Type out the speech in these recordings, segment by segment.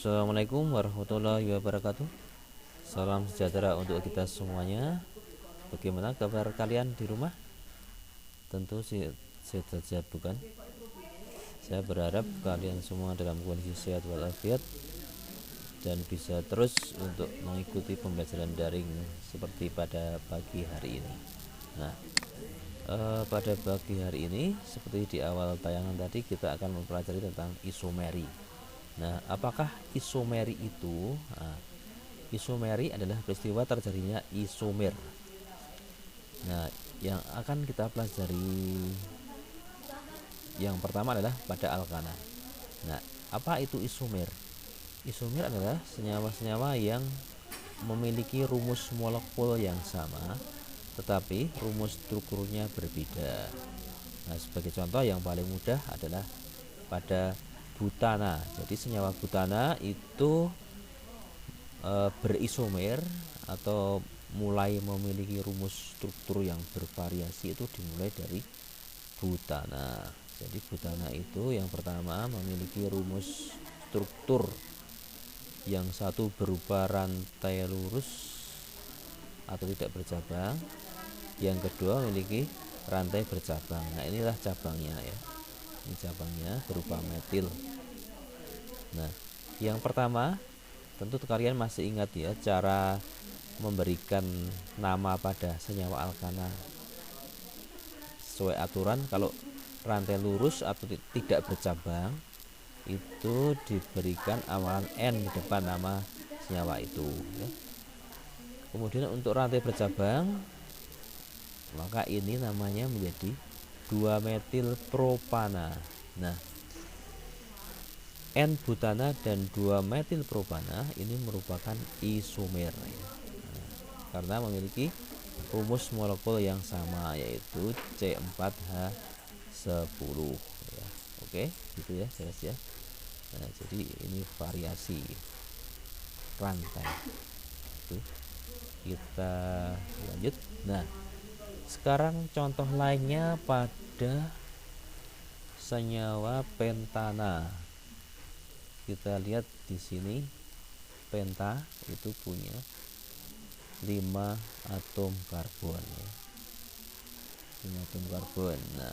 Assalamualaikum warahmatullahi wabarakatuh. Salam sejahtera untuk kita semuanya. Bagaimana kabar kalian di rumah? Tentu sehat saja, bukan? Saya berharap kalian semua dalam kondisi sehat walafiat dan bisa terus untuk mengikuti pembelajaran daring seperti pada pagi hari ini. Nah, pada pagi hari ini seperti di awal tayangan tadi, kita akan mempelajari tentang isomeri. Nah, apakah isomeri itu? Isomeri adalah peristiwa terjadinya isomer. Nah, yang akan kita pelajari yang pertama adalah pada alkana. Nah, apa itu isomer? Isomer adalah senyawa-senyawa yang memiliki rumus molekul yang sama, tetapi rumus strukturnya berbeda. Nah, sebagai contoh yang paling mudah adalah pada butana. Jadi senyawa butana itu berisomer atau mulai memiliki rumus struktur yang bervariasi itu dimulai dari butana. Jadi butana itu yang pertama memiliki rumus struktur yang satu berupa rantai lurus atau tidak bercabang, yang kedua memiliki rantai bercabang. Nah, inilah cabangnya ya. Ini cabangnya berupa metil. Nah, yang pertama tentu kalian masih ingat ya cara memberikan nama pada senyawa alkana sesuai aturan. Kalau rantai lurus atau tidak bercabang itu diberikan awalan N di depan nama senyawa itu ya. Kemudian untuk rantai bercabang, maka ini namanya menjadi 2-metil propana. Nah, N-butana dan 2-metil propana ini merupakan isomer ya. Karena memiliki rumus molekul yang sama, yaitu C4H10 ya. Oke, gitu ya, jelas ya. Nah, jadi ini variasi rantai. Itu kita lanjut. Nah, sekarang contoh lainnya pada senyawa pentana. Kita lihat di sini, penta itu punya 5 atom karbon ya. 5 atom karbon. Nah,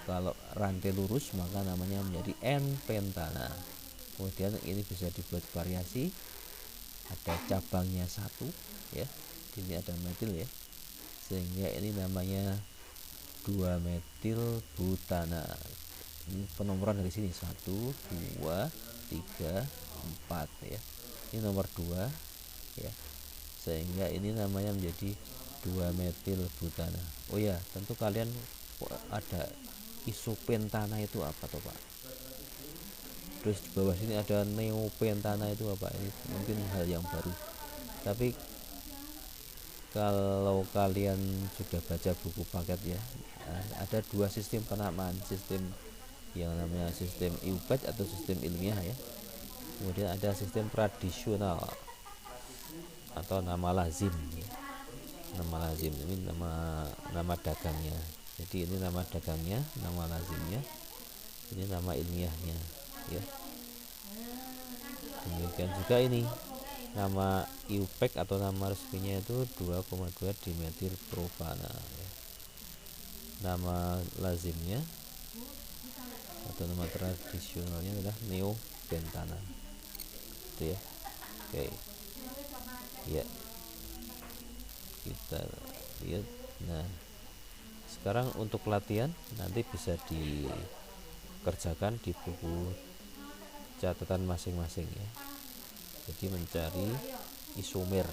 kalau rantai lurus maka namanya menjadi N-pentana. Kemudian ini bisa dibuat variasi, ada cabangnya 1 ya. Ini ada metil ya, sehingga ini namanya 2-metil butana. Ini penomoran dari sini 1, 2, 3, 4 ya. Ini nomor 2 ya, sehingga ini namanya menjadi 2-metil butana. Oh ya, tentu kalian ada isopentana itu apa toh Pak? Terus di bawah sini ada neopentana itu apa? Ini mungkin hal yang baru. Tapi kalau kalian sudah baca buku paket ya, ada 2 sistem penamaan, sistem yang namanya sistem IUPAC atau sistem ilmiah ya. Kemudian ada sistem tradisional atau nama lazim ya. Nama lazim ini nama dagangnya. Jadi ini nama dagangnya, nama lazimnya, ini nama ilmiahnya ya. Kemudian juga ini nama IUPAC atau nama resminya itu 2,2 dimetil propana ya. Nama lazimnya atau nama tradisionalnya adalah neopentana itu ya. Oke ya, kita lihat. Nah, sekarang untuk latihan nanti bisa dikerjakan di buku catatan masing-masing ya. Jadi mencari isomer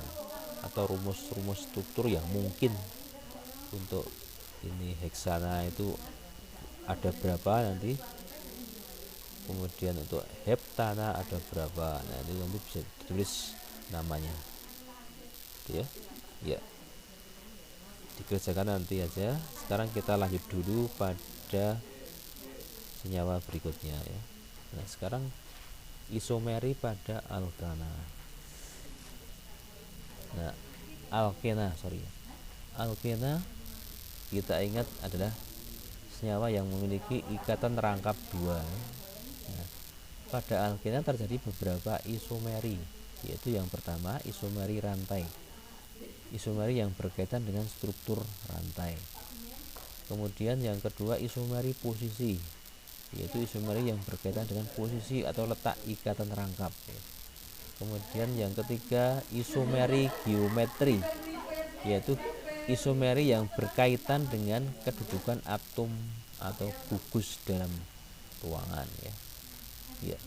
atau rumus-rumus struktur yang mungkin untuk ini heksana itu ada berapa nanti, kemudian untuk heptana ada berapa. Nah, ini nanti bisa ditulis namanya ya. Ya, dikerjakan nanti aja. Sekarang kita lanjut dulu pada senyawa berikutnya ya. Nah, sekarang isomeri pada alkana. Nah, alkena kita ingat adalah senyawa yang memiliki ikatan rangkap 2. Nah, pada alkena terjadi beberapa isomeri, yaitu yang pertama isomeri rantai, isomeri yang berkaitan dengan struktur rantai. Kemudian yang kedua isomeri posisi, yaitu isomeri yang berkaitan dengan posisi atau letak ikatan rangkap. Kemudian yang ketiga isomeri geometri, yaitu isomeri yang berkaitan dengan kedudukan atom atau gugus dalam ruangan ya. Ya.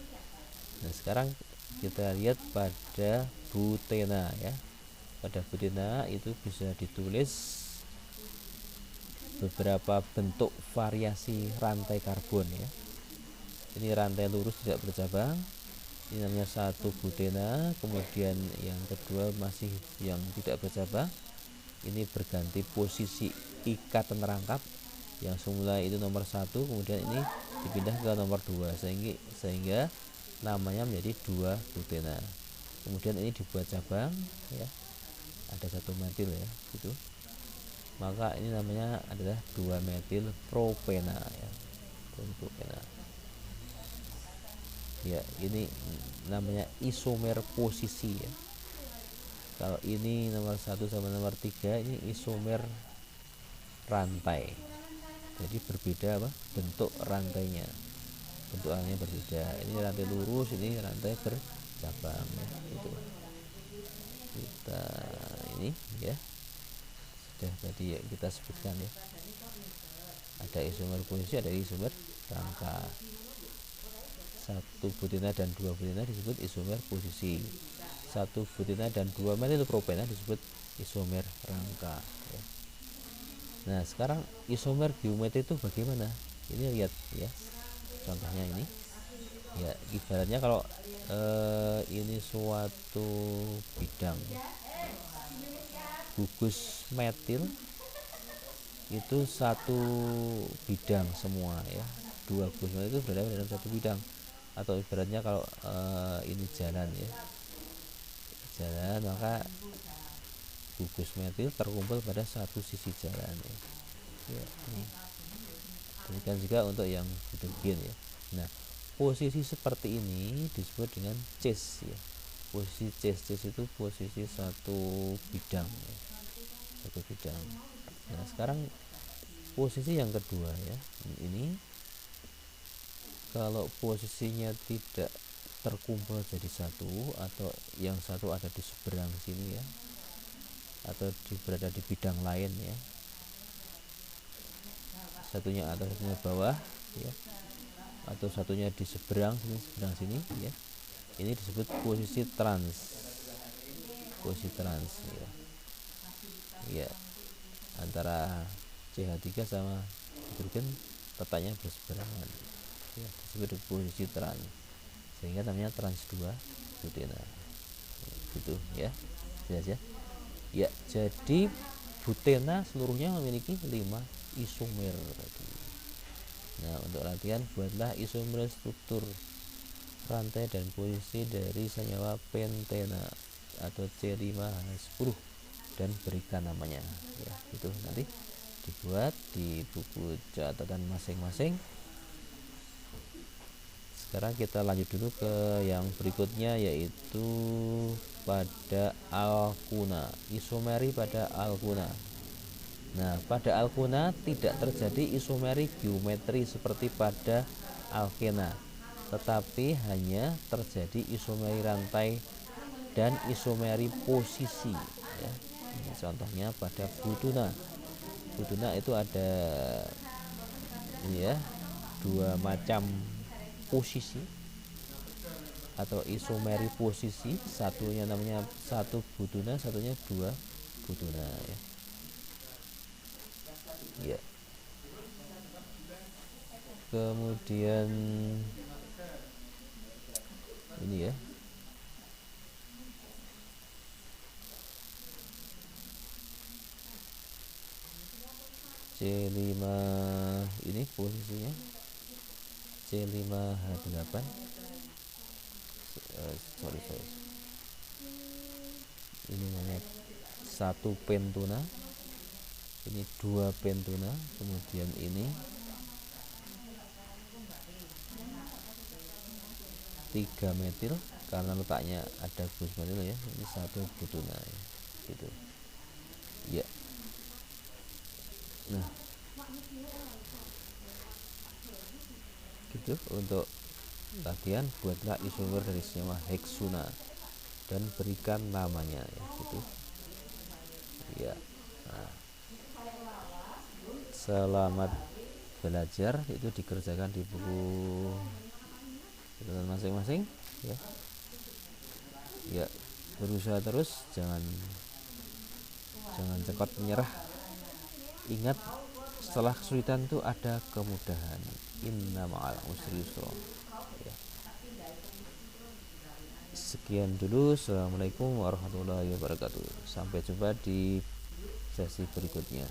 Nah, sekarang kita lihat pada butena ya. Pada butena itu bisa ditulis beberapa bentuk variasi rantai karbon ya. Ini rantai lurus tidak bercabang. Ini namanya satu butena. Kemudian yang kedua masih yang tidak bercabang. Ini berganti posisi ikatan rangkap. Yang semula itu nomor 1, kemudian ini dipindah ke nomor 2 sehingga namanya menjadi 2 butena. Kemudian ini dibuat cabang ya, ada 1 metil ya gitu, maka ini namanya adalah 2 metil propena ya, propena ya. Ini namanya isomer posisi ya. Kalau ini nomor 1 sama nomor 3 ini isomer rantai, jadi berbeda apa bentuk rantainya, bentuk rantainya berbeda. Ini rantai lurus, ini rantai bercabang ya, gitu. Kita ini ya sudah tadi ya kita sebutkan ya, ada isomer posisi, ada isomer rangka. 1 butena dan 2 butena disebut isomer posisi, 1 butena dan 2 metil propena disebut isomer rangka ya. Nah sekarang isomer geometri itu bagaimana? Ini lihat ya, contohnya ini ya, ibaratnya kalau ini suatu bidang gugus metil itu satu bidang semua ya, 2 gugus metil itu berada dalam satu bidang. Atau ibaratnya kalau ini jalan ya, jalan, maka gugus metil terkumpul pada satu sisi jalan ya. Ya, ini. Demikian juga untuk yang hidrogen ya. Nah, posisi seperti ini disebut dengan cis ya. Posisi cis itu posisi satu bidang ya. Satu bidang. Nah, sekarang posisi yang kedua ya. Ini kalau posisinya tidak terkumpul jadi satu, atau yang satu ada di seberang sini ya, atau berada di bidang lain ya, satunya atas satunya bawah ya, atau satunya di seberang sini ya, ini disebut posisi trans, posisi trans ya, ya antara CH3 sama hidrogen letaknya berseberangan ya, disebut posisi trans, sehingga namanya trans 2 butena gitu ya. Jelas ya. Ya, jadi butena seluruhnya memiliki 5 isomer tadi. Nah, untuk latihan buatlah isomer struktur rantai dan posisi dari senyawa pentena atau C5H10 dan berikan namanya ya, itu nanti dibuat di buku catatan masing-masing. Sekarang kita lanjut dulu ke yang berikutnya, yaitu pada alkuna, isomeri pada alkuna. Nah, pada alkuna tidak terjadi isomeri geometri seperti pada alkena, tetapi hanya terjadi isomeri rantai dan isomeri posisi ya. Ini contohnya pada butuna. Butuna itu ada ini ya, 2 macam posisi atau isomeri posisi, satunya namanya 1 butuna, satunya 2 butuna ya. Ya. Kemudian ini ya, C5 ini posisinya C5H8 sorry ini namanya 1 pentuna, ini 2 pentuna, kemudian ini 3 metil karena letaknya ada bus metil ya, ini 1 butuna ya, gitu ya. Nah gitu untuk latihan. Buatlah isomer dari senyawa heksuna dan berikan namanya ya, gitu ya. Nah, selamat belajar, itu dikerjakan di buku masing-masing ya. Ya, berusaha terus, jangan cepat menyerah. Ingat, setelah kesulitan itu ada kemudahan. Inna ma'al usri yusra ya. Sekian dulu. Assalamualaikum warahmatullahi wabarakatuh. Sampai jumpa di sesi berikutnya.